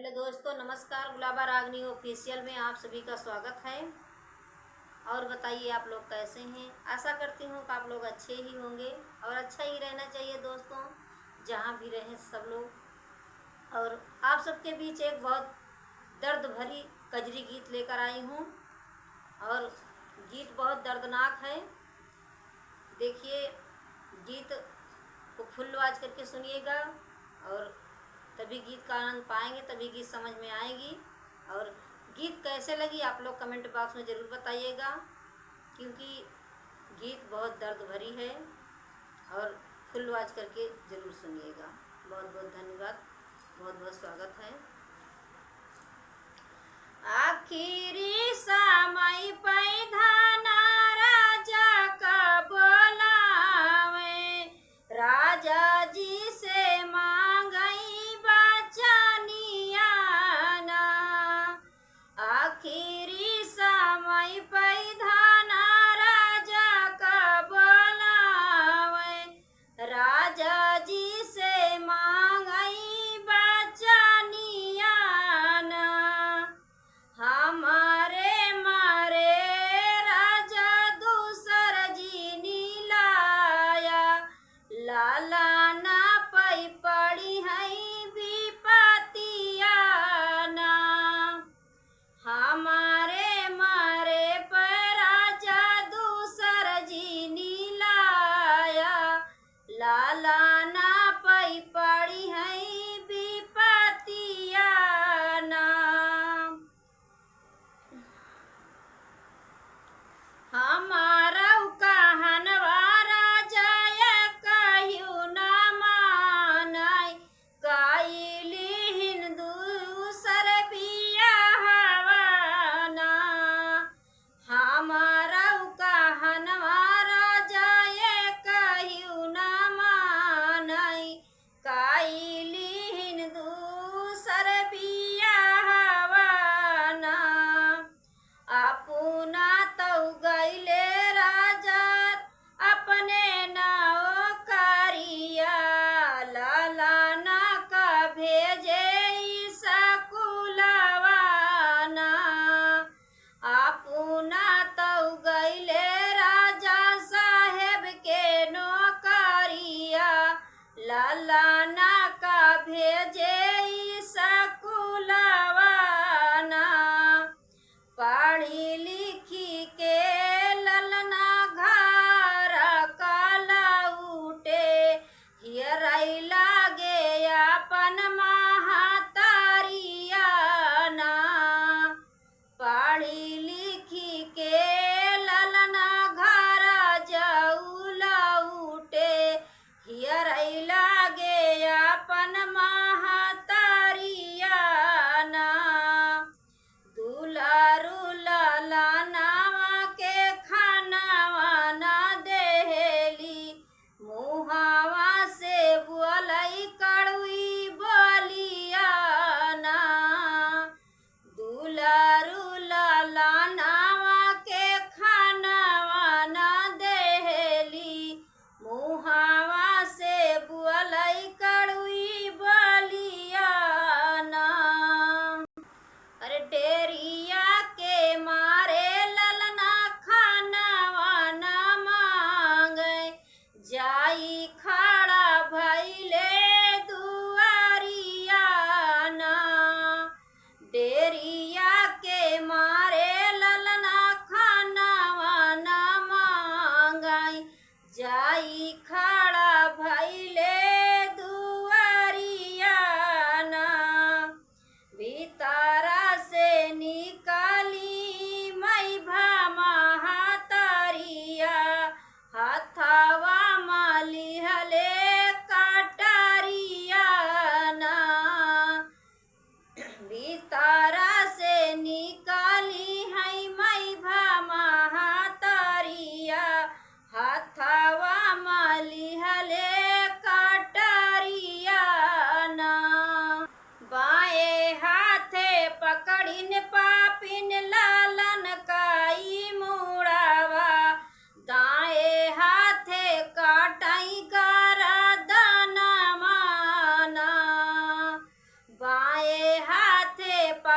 Hello दोस्तों, नमस्कार। गुलाबा रागनी ऑफिशियल में आप सभी का स्वागत है। और बताइए आप लोग कैसे हैं। आशा करती हूँ कि आप लोग अच्छे ही होंगे और अच्छा ही रहना चाहिए दोस्तों, जहाँ भी रहें सब लोग। और आप सबके बीच एक बहुत दर्द भरी कजरी गीत लेकर आई हूँ और गीत बहुत दर्दनाक है। देखिए, गीत को फुल आवाज करके सुनिएगा और तभी गीत का आनंद पाएंगे, तभी गीत समझ में आएगी। और गीत कैसे लगी आप लोग कमेंट बॉक्स में ज़रूर बताइएगा, क्योंकि गीत बहुत दर्द भरी है। और फुल आवाज करके ज़रूर सुनिएगा। बहुत बहुत धन्यवाद, बहुत बहुत स्वागत है। आखिरी समय पैधाना राजा का बोलावे, राजा जी से मांगई बचनिया ना। आखिरी समय पैधाना राजा का बोलावे, राजा जी से मांगई बचनिया ना। हमारे मारे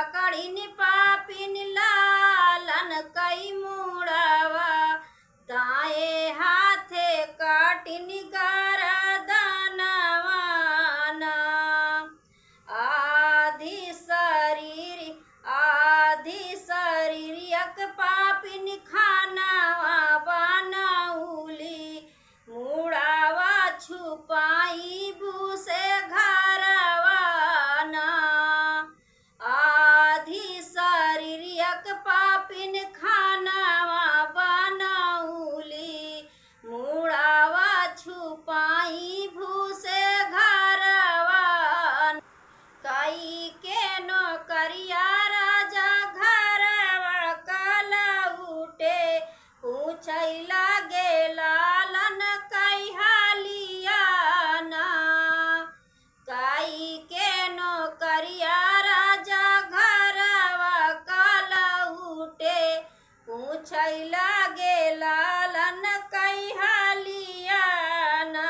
पकड़िन पापिन लालन कई मुड़ावा दाएं हाथे काटिन गरदनवाना आधी शरीर यक पापिन खानावा बनौली मुड़ावा छुपाई भूसे घरवाना आधी शरीर यक पापिन खानावा बनौली मुड़ावा छुपाई भूसे घरवान कई के नौकरिया राजा घरवा कल उठे पूछै लागे लालन कई हालियाना कई के नौकरिया राजा घरवा कल उठे पूछै लागे लालन कई हालियाना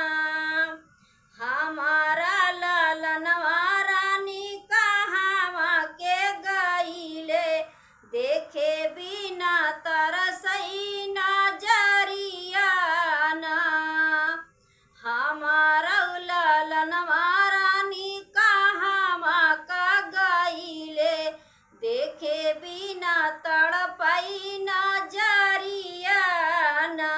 हमारा लालनवा रानी कहाँवा के गईले देखे बिना तरसई नजरियाना हमारा लालनवा रानी कहाँवा का गईले देखे बिना तड़पई नजरियाना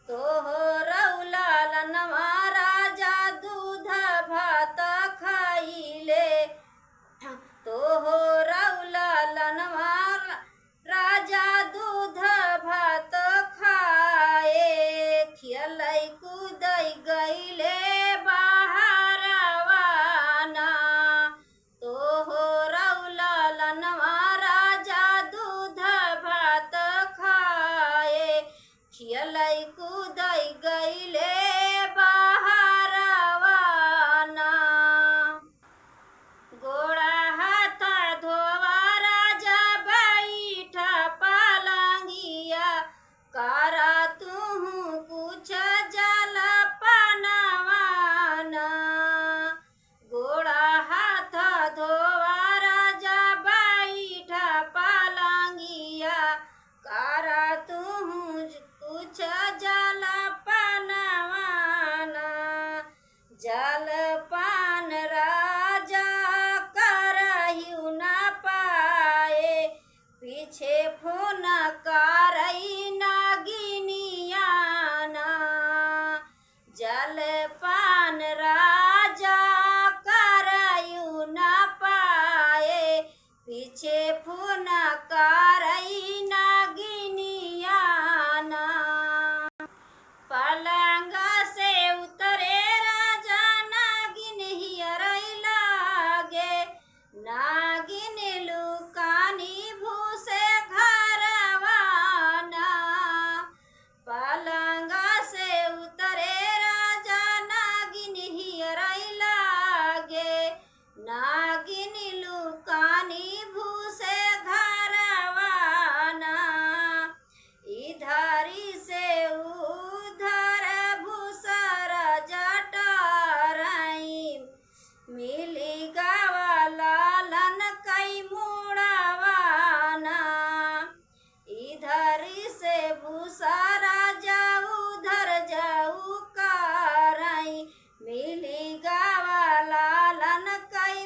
तोहरा लालनवा राजा दूध भात खाइले तोहरा लालनवा राजा दूध भात खाए खियलै कूदै गईले बाहरवाना तोहरा लालनवा राजा दूध भात खाए खियलै कूदै गईले बाहरवाना गोड़ा हाथ धोवा राजा बैठ पलंगिया करा तुहू कुछ जलपनवाना गोड़ा हाथ धोवा राजा बैठ पलंगिया करा तुहू कुछ जलपनवाना जलपान राजा करहिउ न पाए पीछे फोन करई नागिनियाना जलपान राजा करहिउ न पाए पीछे फोन करई नागिनियाना पलंग से उतरे राजा नागिन हियरै लागे नागिन लुकानी भूसे घरवाना पलंग से उतरे राजा नागिन हियरै लागे नागिन लुकानी भूसे घरवाना इधरी से उधर भूसर जटरई मिली गावा लालन कई मुड़वाना इधरी से भूसर जाऊ उधर जाऊ करई मिली गावा लालन कई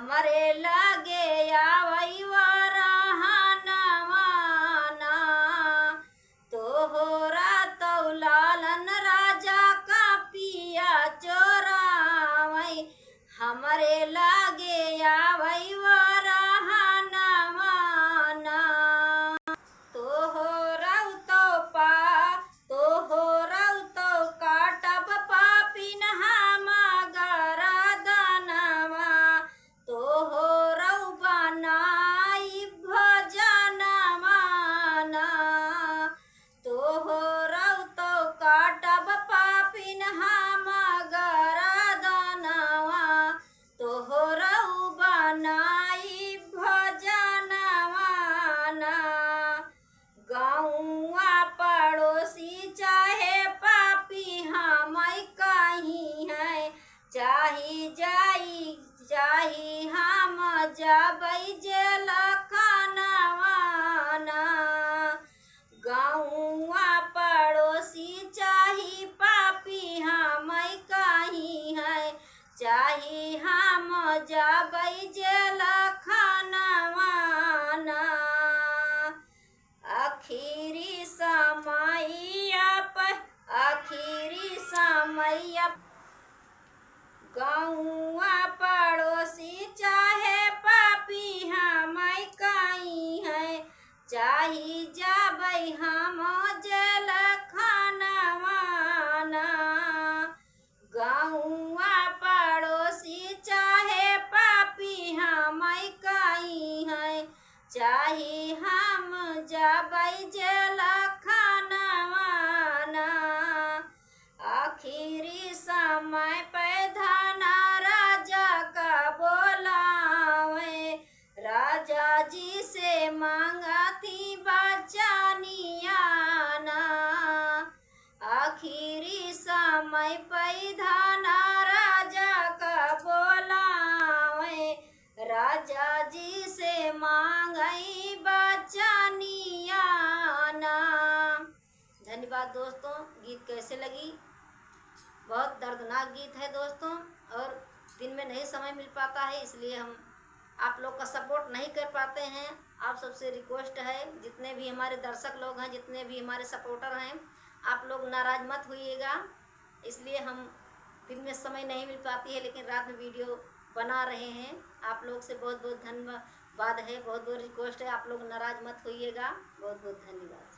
हमरे लागे आवई वरहनवाना तोहरा तो लालन राजा का पिया चोरावई हमरे लागे आवई वरहनवाना तोहरौ तो काटब पापिन हम गरदनवा तोहरौ बनाई भजनवाना तोहरौ तो काटब पापिन हम गरदनवा तोहरौ बनाई भजनवाना गाँवा पड़ोसी चाहे पापी हम कहीं है चाही हम जबै जेल खानवाना गाँवा पड़ोसी चाही पापी हम कहीं है चाही हम जबै जेल खानवाना आखिरी समय गाँवा पड़ोसी चाहे पापी हम कहीं है चाही जबै हम जेल खानवाना गाँवा पड़ोसी चाहे पापी हम कहीं है चाही हम जबै जेल खानवाना आखिरी समय पे धना राजा का बोलावे राजा जी से मांगा थी बचनियाना आखिरी समय पे धना राजा का बोलावे राजा जी से मांगई बचनियाना। धन्यवाद दोस्तों। गीत कैसे लगी? बहुत दर्दनाक गीत है दोस्तों, और दिन में नहीं समय मिल पाता है, इसलिए हम आप लोग का सपोर्ट नहीं कर पाते हैं। आप सबसे रिक्वेस्ट है, जितने भी हमारे दर्शक लोग हैं, जितने भी हमारे सपोर्टर हैं, आप लोग नाराज़ मत होइएगा। इसलिए हम दिन में समय नहीं मिल पाती है, लेकिन रात में वीडियो बना रहे हैं। आप लोग से बहुत बहुत धन्यवाद है, बहुत बहुत रिक्वेस्ट है, आप लोग नाराज़ मत होइएगा। बहुत बहुत धन्यवाद।